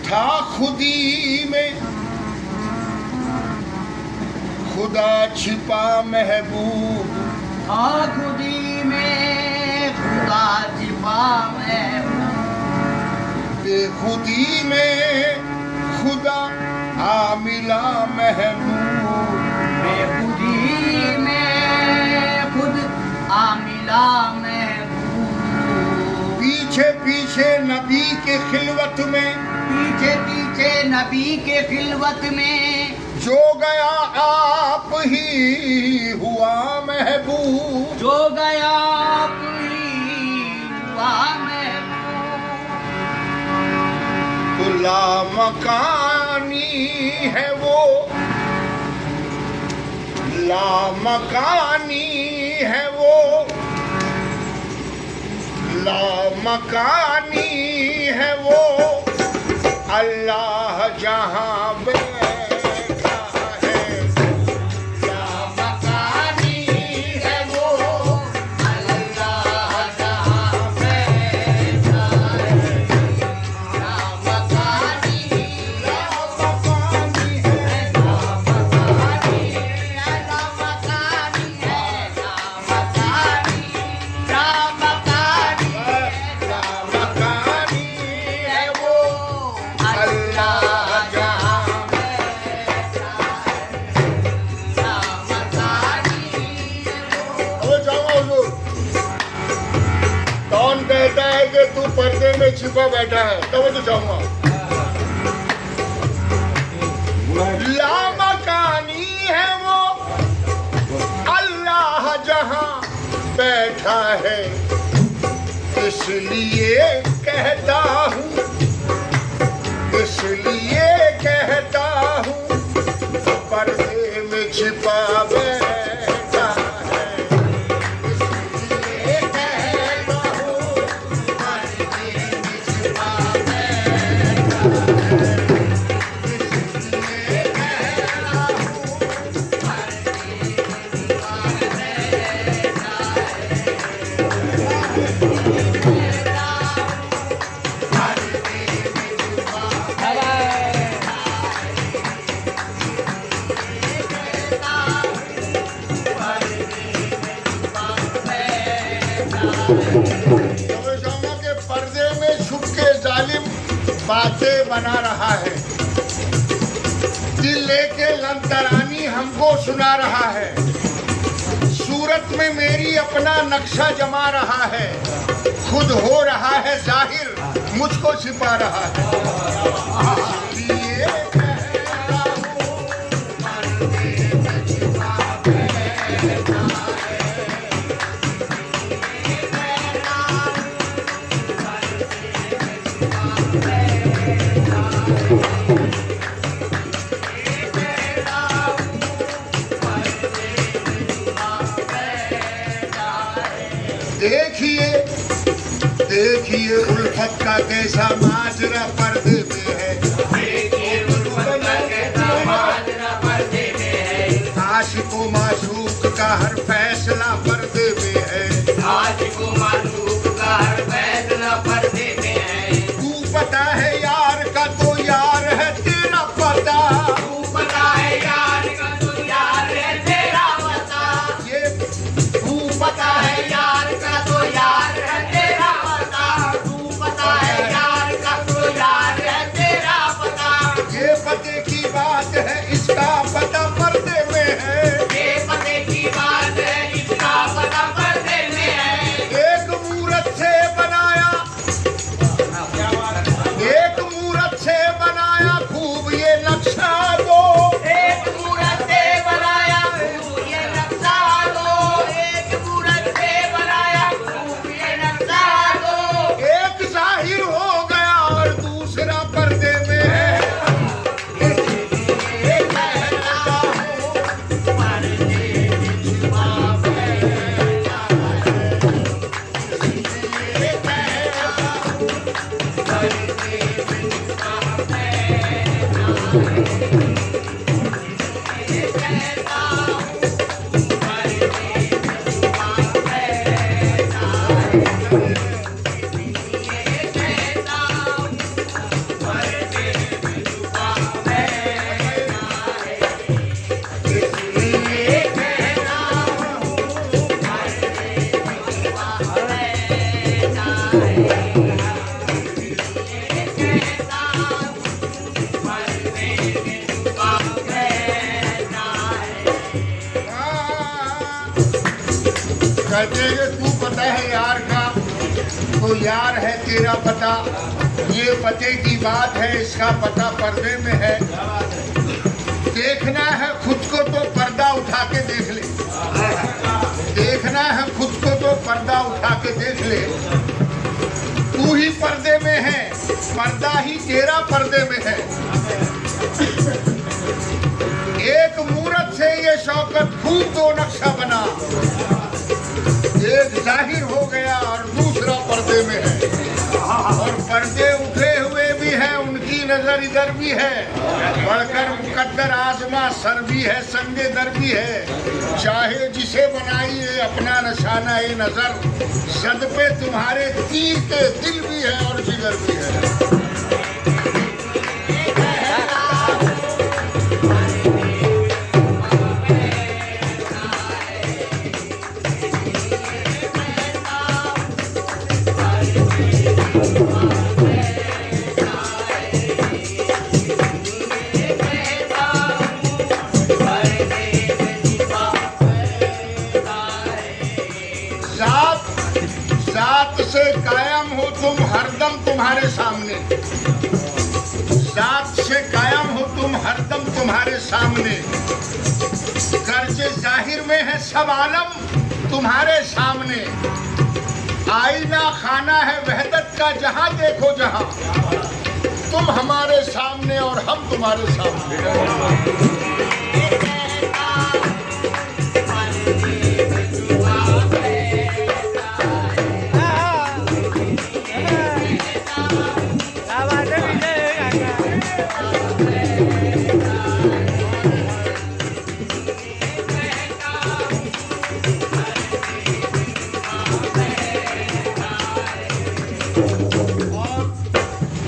था खुदी में खुदा छिपा महबूब, था खुदी में खुदा छिपा महबूब, बेखुदी में खुदा आ मिला महबूब, बेखुदी में खुद आ मिला महबूब। पीछे पीछे नबी के खिलवत में, पीछे पीछे नबी के खिलवत में, जो गया आप ही हुआ महबूब, जो गया आप ही हुआ महबूब। तो लामकानी है वो, लामकानी है वो, लामकानी है वो, अल्लाह जहां बैठा है। लामकानी है वो, अल्लाह जहां बैठा है। लामकानी लामकानी है, लामकानी है, लामकानी है, लामकानी, लामकानी लामकानी है वो, अल्लाह जहां बैठा है। लामकानी अबे जाओ हुजूर। कौन कहता है कि तू पर्दे में छिपा बैठा है? तब तो जाऊंगा। लामकानी है वो, अल्लाह जहां बैठा है, इसलिए कहता हूँ, इसलिए कहता हूँ, पर्दे में छिपा बैठा है। इसलिए कहता हूँ, पर्दे में छिपा बैठा है। इसलिए कहता हूँ, पर्दे में छिपा शामा के पर्दे में छुप के जालिम बातें बना रहा है, दिल लेके लंतरानी हमको सुना रहा है, सूरत में मेरी अपना नक्शा जमा रहा है, खुद हो रहा है जाहिर, मुझको छिपा रहा है। इसलिए कहता हूँ, पर्दे में छिपा बैठा है। देखिए देखिए उल्फत का कैसा माजरा पर्दे में है, देखिए उल्फत का कैसा माजरा पर्दे में है। आशिको माशूक का हर फैसला पर्दे में है, आशिको माशूक का हर फैसला पर्दे में है। तू पता है यार का तो यार है तेरा पता, तू पता है यार का तो यार है तेरा पता। ये तू पता है यार का तो यार है तेरा पता। तू पता है यार का तो यार है तेरा पता। ये पते की बात है, इसका पता पर्दे में है, ये पते की बात है, इसका पता पर्दे में है। एक मूरत से बनाया, एक मूरत से बनाया खूब ये नक्शा दो, एक मूरत से बनाया खूब ये नक्शा दो। एक मूरत से बनाया खूब ये नक्शा दो। एक जाहिर हो गया और दूसरा पर्दे में है। ये कहता हूँ, पर्दे में छिपा बैठा है। ये कहता हूँ, पर्दे में छिपा बैठा है। ये कहता हूँ, पर्दे में छिपा बैठा है। ये कहता हूँ, पर्दे कहते हैं तू पता है यार का, तो यार है तेरा पता, ये पते की बात है, इसका पता पर्दे में है। देखना है खुद को तो पर्दा उठा के देख ले, देखना है खुद को तो पर्दा उठा के देख ले। तू ही पर्दे में है, पर्दा ही तेरा पर्दे में है। एक मूरत से ये शौकत खूब दो नक्शा बना, एक जाहिर हो गया और दूसरा पर्दे में है। और पर्दे उठे हुए भी हैं, उनकी नजर इधर भी है, बढ़कर मुकद्दर आजमा सर भी है, संगे दर भी है। चाहे जिसे बनाइए अपना निशाना ए नजर, सद पे तुम्हारे तीर के दिल भी है और जिगर भी है। से कायम हो तुम हरदम तुम्हारे सामने, जात से कायम हो तुम हरदम तुम्हारे सामने। कर्जे जाहिर में है सब आलम तुम्हारे सामने। आईना खाना है वहदत का, जहां देखो जहां, तुम हमारे सामने और हम तुम्हारे सामने।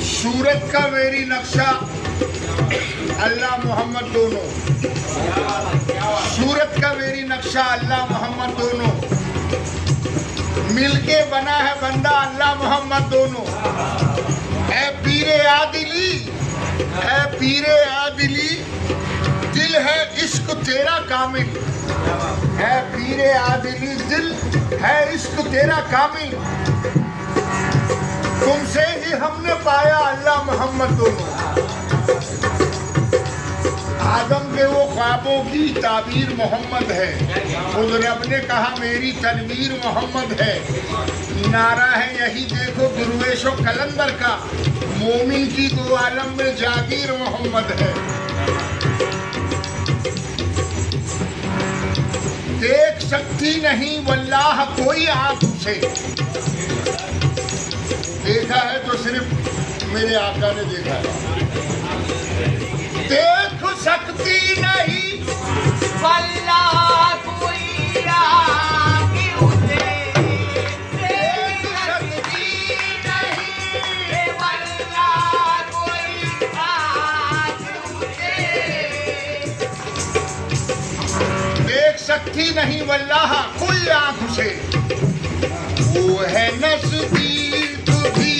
सूरत का वेरी नक्शा अल्लाह मोहम्मद दोनों, सूरत का वेरी नक्शा अल्लाह मोहम्मद दोनों, मिलके बना है बंदा अल्लाह मोहम्मद दोनों। ऐ पीरे आदिली, ऐ पीरे आदिली, दिल है इश्क तेरा कामिल। ऐ पीरे आदिली, दिल है इश्क तेरा कामिल। तुमसे ही हमने पाया अल्लाह मोहम्मद दोनों। आदम के वो ख्वाबों की ताबीर मोहम्मद है, खुद रब ने कहा मेरी तनवीर मोहम्मद है। नारा है यही देखो दुर्वेशो कलंदर का, मोमिन की दो आलम में जागीर मोहम्मद है। देख सकती नहीं वल्लाह कोई आंख उसे, देखा है तो सिर्फ मेरे आका ने देखा है। देख सकती नहीं वल्लाह कोई आँख उसे, देख सकती नहीं वल्लाह कोई आँख उसे, देख सकती नहीं वल्लाह कोई आंख उसे। वो है नज़दीक भी,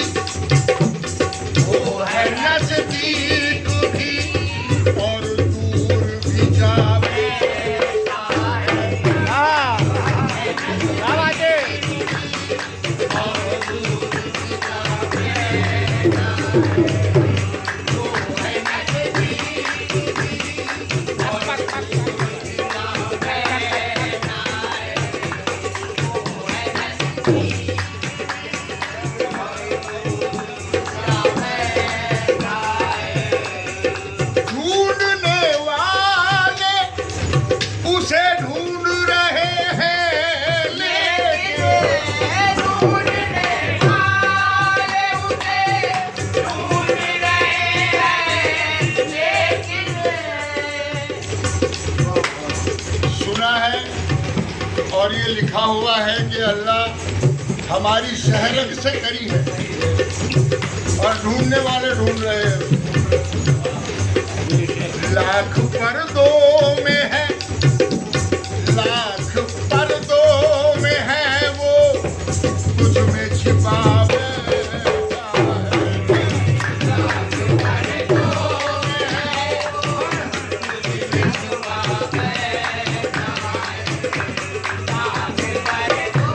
वो है नज़दीक भी और दूर भी जावे। और ये लिखा हुआ है कि अल्लाह हमारी शहरत से करी है और ढूंढने वाले ढूंढ रहे हैं। लाख पर्दों में है, लाख पर्दों में है वो, तुझ में छिपा Bye.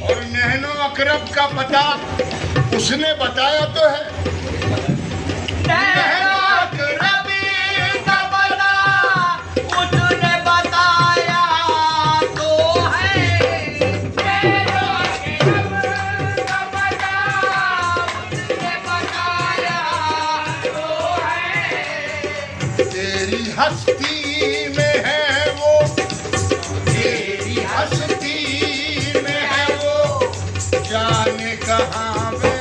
और नहनो अकरब का पता उसने बताया तो है। नहनो अकरब का पता उसने बताया तो है। नहनो अकरब का पता उसने बताया तो है। तेरी हस्ती में है वो, तेरी हस्ती में है वो, जाने कहाँ में।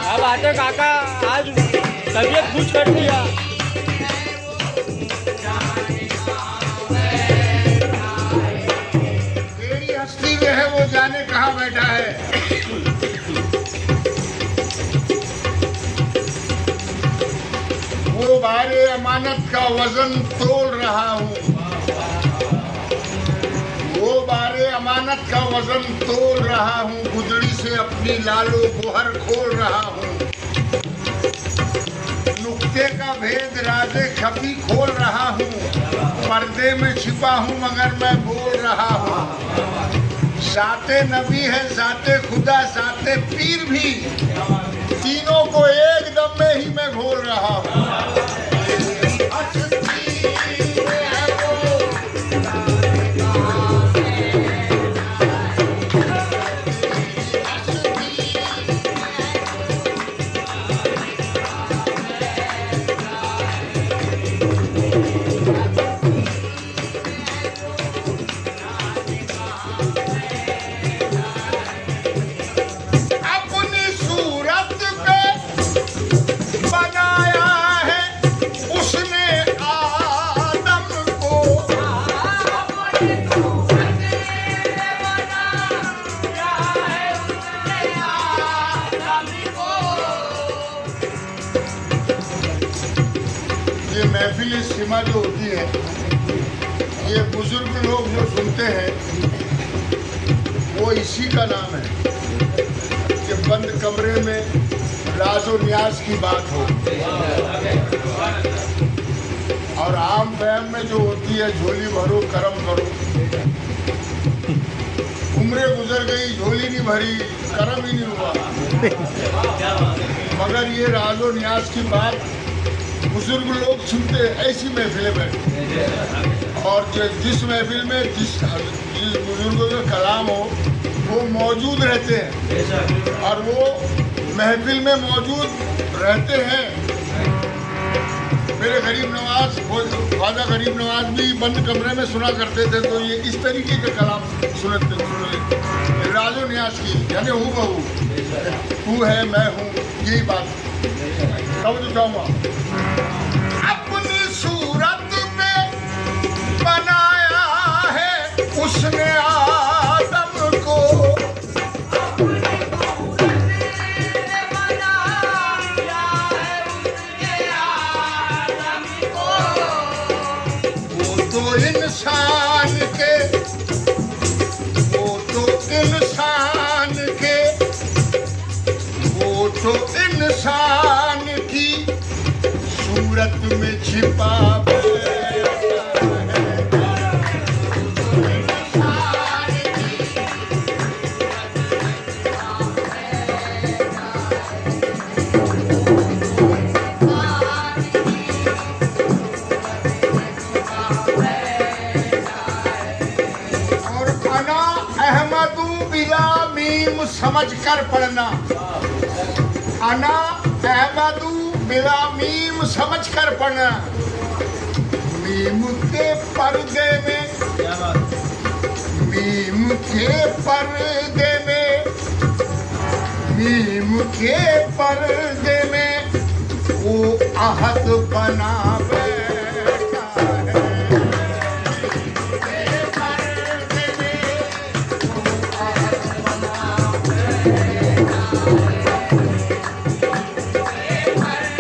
अब आते काका, आज तबीयत खुश कर दिया। तेरी हस्ती में है वो, जाने कहाँ बैठा है। वो बारे अमानत का वजन तोल रहा हूँ, वो बारे अमानत का वजन तोल रहा हूँ, गुदड़ी से अपनी लालो गोहर खोल रहा हूँ। नुक्ते का भेद राज़े खफी खोल रहा हूँ, पर्दे में छिपा हूँ मगर मैं बोल रहा हूँ। जाते नबी है, जाते खुदा, जाते पीर भी, तीनों को एक दम में ही मैं घोल रहा हूँ। अपनी सूरत पे बनाया है उसने आदम को, ये महफिल सिमा जो होती है, ये बुजुर्ग लोग जो सुनते हैं वो इसी का नाम है कि बंद कमरे में राजो न्याज की बात हो। और आम फहम में जो होती है झोली भरो करम करो। उम्रें गुजर गई, झोली नहीं भरी, करम ही नहीं हुआ। मगर ये राजो न्याज की बात बुजुर्ग लोग सुनते हैं, ऐसी महफिलें बैठे। और जिस महफिल में जिस बुजुर्गों का कलाम हो वो मौजूद रहते हैं, और वो महफिल में मौजूद रहते हैं। मेरे गरीब नवाज, ख्वाजा गरीब नवाज भी बंद कमरे में सुना करते थे, तो ये इस तरीके का कलाम सुनते राजो न्याज की, यानी हूँ बहू, तू है मैं हूँ, यही बात तब तो चाहूँगा। अपनी सूरत में बनाया है उसने आदम को, वो तो इंसान के, वो तो इंसान के, वो तो इंसान की सूरत में छिपा बैठा है। और अना अहमदू बिला मीम समझ कर पढ़ना, अना अहमदू बिला मीम समझ कर पढ़ना। मीम के पर्दे में, मीम के पर्दे में, मीम के पर्दे में वो आहत बना बैठा है। पर्दे में वो आहत बना बैठा है।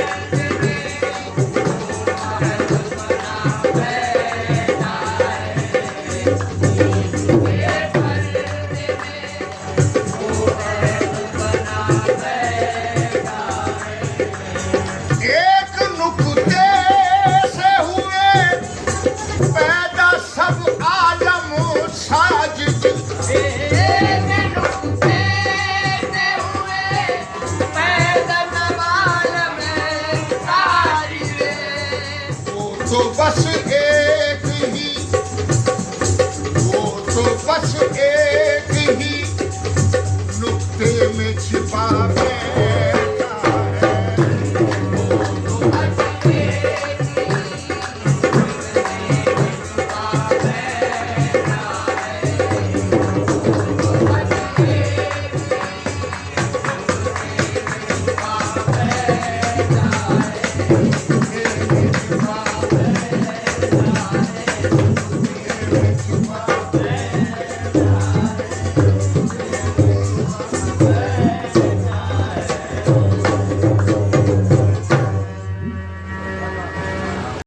तो बस एक ही, वो तो बस एक